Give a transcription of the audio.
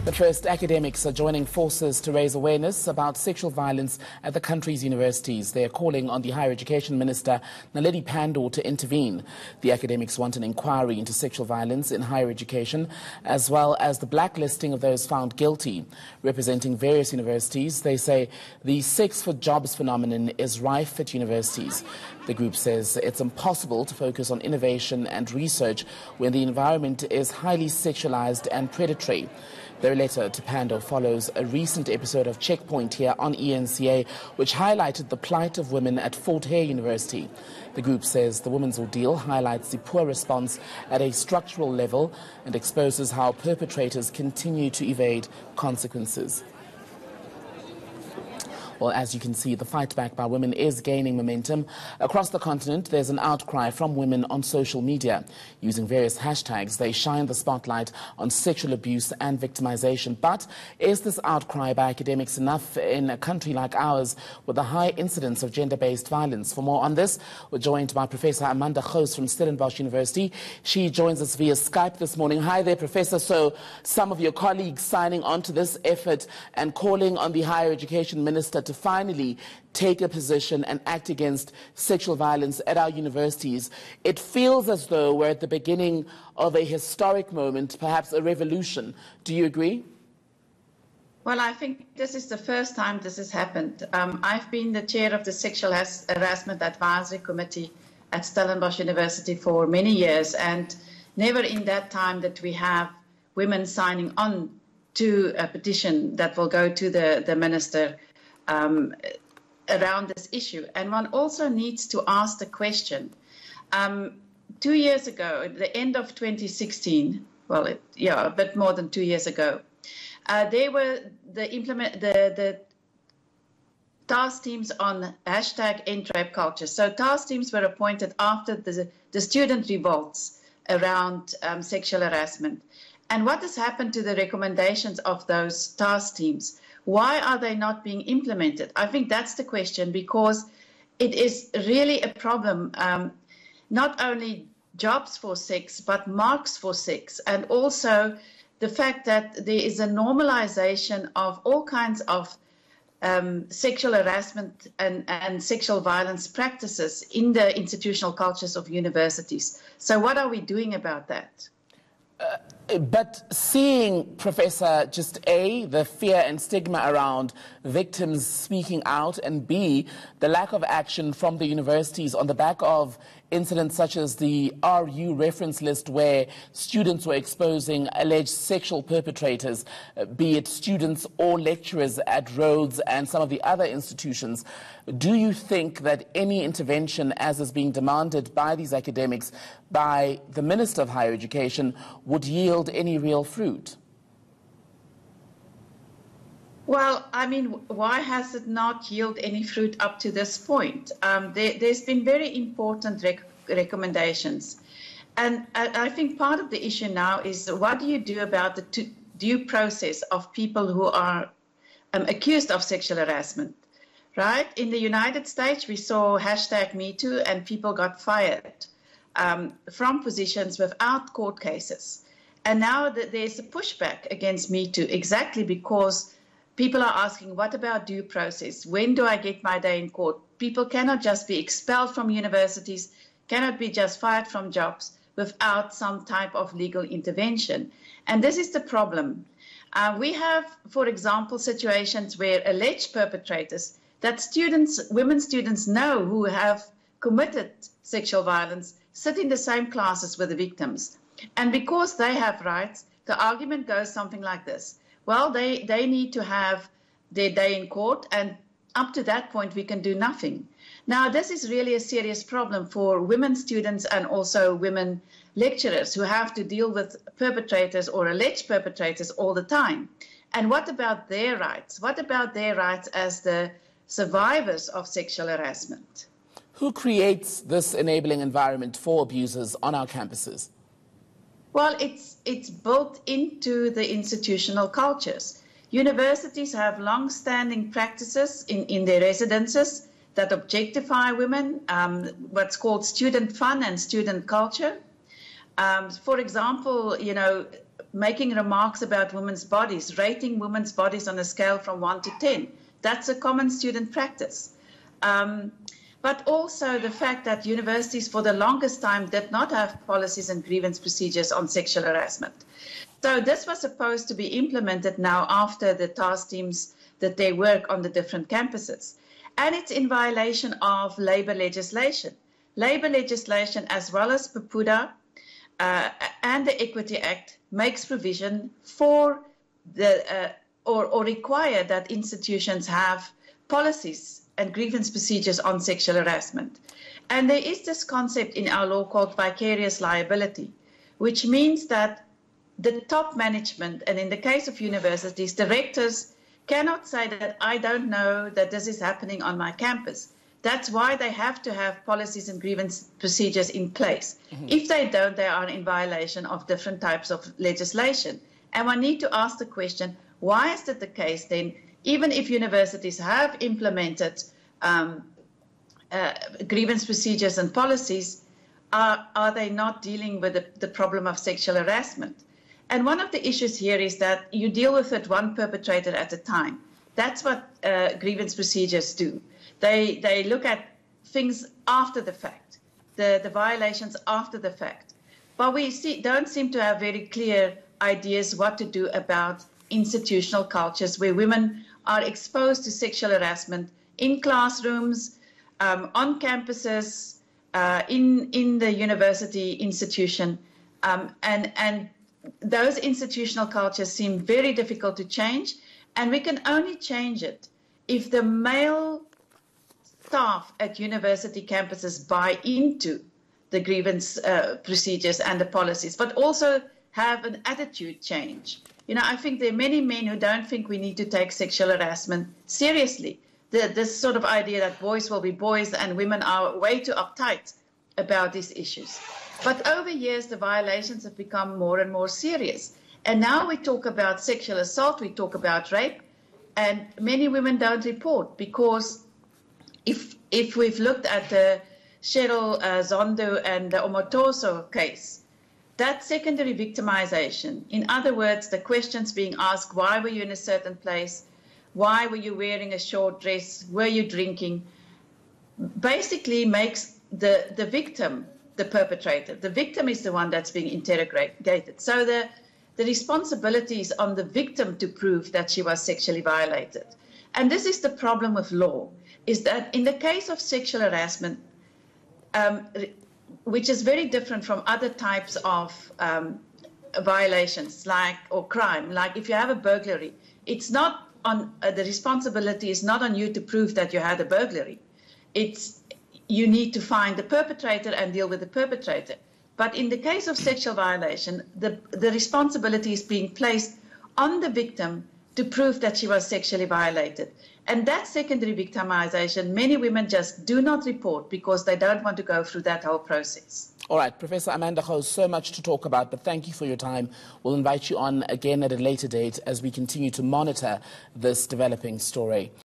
But first, academics are joining forces to raise awareness about sexual violence at the country's universities. They are calling on the Higher Education Minister, Naledi Pandor, to intervene. The academics want an inquiry into sexual violence in higher education, as well as the blacklisting of those found guilty. Representing various universities, they say the sex for jobs phenomenon is rife at universities. The group says it's impossible to focus on innovation and research when the environment is highly sexualized and predatory. Their letter to Pandor follows a recent episode of Checkpoint here on ENCA, which highlighted the plight of women at Fort Hare University. The group says the women's ordeal highlights the poor response at a structural level and exposes how perpetrators continue to evade consequences. Well, as you can see, the fight back by women is gaining momentum. Across the continent, there's an outcry from women on social media. Using various hashtags, they shine the spotlight on sexual abuse and victimization. But is this outcry by academics enough in a country like ours with a high incidence of gender-based violence? For more on this, we're joined by Professor Amanda Gous from Stellenbosch University. She joins us via Skype this morning. Hi there, Professor. So some of your colleagues signing on to this effort and calling on the Higher Education Minister to finally take a position and act against sexual violence at our universities. It feels as though we're at the beginning of a historic moment, perhaps a revolution. Do you agree? Well, I think this is the first time this has happened. I've been the chair of the Sexual Harassment Advisory Committee at Stellenbosch University for many years, and never in that time that we have women signing on to a petition that will go to the minister around this issue. And one also needs to ask the question. 2 years ago, at the end of 2016, well, a bit more than 2 years ago, there were the task teams on hashtag End Rape Culture. So task teams were appointed after the student revolts around sexual harassment. And what has happened to the recommendations of those task teams? Why are they not being implemented? I think that's the question, because it is really a problem, not only jobs for sex, but marks for sex, and also the fact that there is a normalization of all kinds of sexual harassment and sexual violence practices in the institutional cultures of universities. So what are we doing about that? But seeing, Professor, just A, the fear and stigma around victims speaking out, and B, the lack of action from the universities on the back of incidents such as the RU reference list, where students were exposing alleged sexual perpetrators, be it students or lecturers at Rhodes and some of the other institutions. Do you think that any intervention, as is being demanded by these academics, by the Minister of Higher Education, would yield any real fruit? Well, I mean, why has it not yielded any fruit up to this point? There's been very important recommendations. And I think part of the issue now is, what do you do about the due process of people who are accused of sexual harassment, right? In the United States, we saw hashtag #MeToo, and people got fired from positions without court cases. And now there's a pushback against #MeToo, exactly because people are asking, what about due process? When do I get my day in court? People cannot just be expelled from universities, cannot be just fired from jobs without some type of legal intervention. And this is the problem. We have, for example, situations where alleged perpetrators, that women students know who have committed sexual violence, sit in the same classes with the victims. And because they have rights, the argument goes something like this. Well, they need to have their day in court, and up to that point, we can do nothing. Now, this is really a serious problem for women students and also women lecturers who have to deal with perpetrators or alleged perpetrators all the time. And what about their rights? What about their rights as the survivors of sexual harassment? Who creates this enabling environment for abusers on our campuses? Well, it's built into the institutional cultures. Universities have long-standing practices in their residences that objectify women, what's called student fun and student culture. For example, making remarks about women's bodies, rating women's bodies on a scale from 1 to 10. That's a common student practice. But also the fact that universities for the longest time did not have policies and grievance procedures on sexual harassment. So this was supposed to be implemented now after the task teams did their work on the different campuses. And it's in violation of labor legislation. Labor legislation, as well as PAPUDA and the Equity Act, makes provision for the or require that institutions have policies and grievance procedures on sexual harassment. And there is this concept in our law called vicarious liability, which means that the top management, and in the case of universities, directors cannot say that I don't know that this is happening on my campus. That's why they have to have policies and grievance procedures in place. Mm-hmm. If they don't, they are in violation of different types of legislation. And we need to ask the question, why is that the case then, even if universities have implemented grievance procedures and policies, are they not dealing with the problem of sexual harassment? And one of the issues here is that you deal with it one perpetrator at a time. That's what grievance procedures do. They look at things after the fact, the violations after the fact. But we don't seem to have very clear ideas what to do about institutional cultures where women are exposed to sexual harassment in classrooms, on campuses, in the university institution, and those institutional cultures seem very difficult to change, and we can only change it if the male staff at university campuses buy into the grievance procedures and the policies, but also have an attitude change. You know, I think there are many men who don't think we need to take sexual harassment seriously. This sort of idea that boys will be boys and women are way too uptight about these issues. But over years, the violations have become more and more serious. And now we talk about sexual assault, we talk about rape, and many women don't report because if we've looked at the Cheryl Zondo and the Omotoso case, that secondary victimization, in other words, the questions being asked, why were you in a certain place? Why were you wearing a short dress? Were you drinking? Basically makes the victim the perpetrator. The victim is the one that's being interrogated. So the responsibility is on the victim to prove that she was sexually violated. And this is the problem with law, is that in the case of sexual harassment, which is very different from other types of violations or crime, like if you have a burglary, it's not on the responsibility is not on you to prove that you had a burglary. You need to find the perpetrator and deal with the perpetrator. But in the case of sexual violation, the responsibility is being placed on the victim to prove that she was sexually violated. And that secondary victimization, many women just do not report because they don't want to go through that whole process. All right, Professor Amanda Gouws, so much to talk about, but thank you for your time. We'll invite you on again at a later date as we continue to monitor this developing story.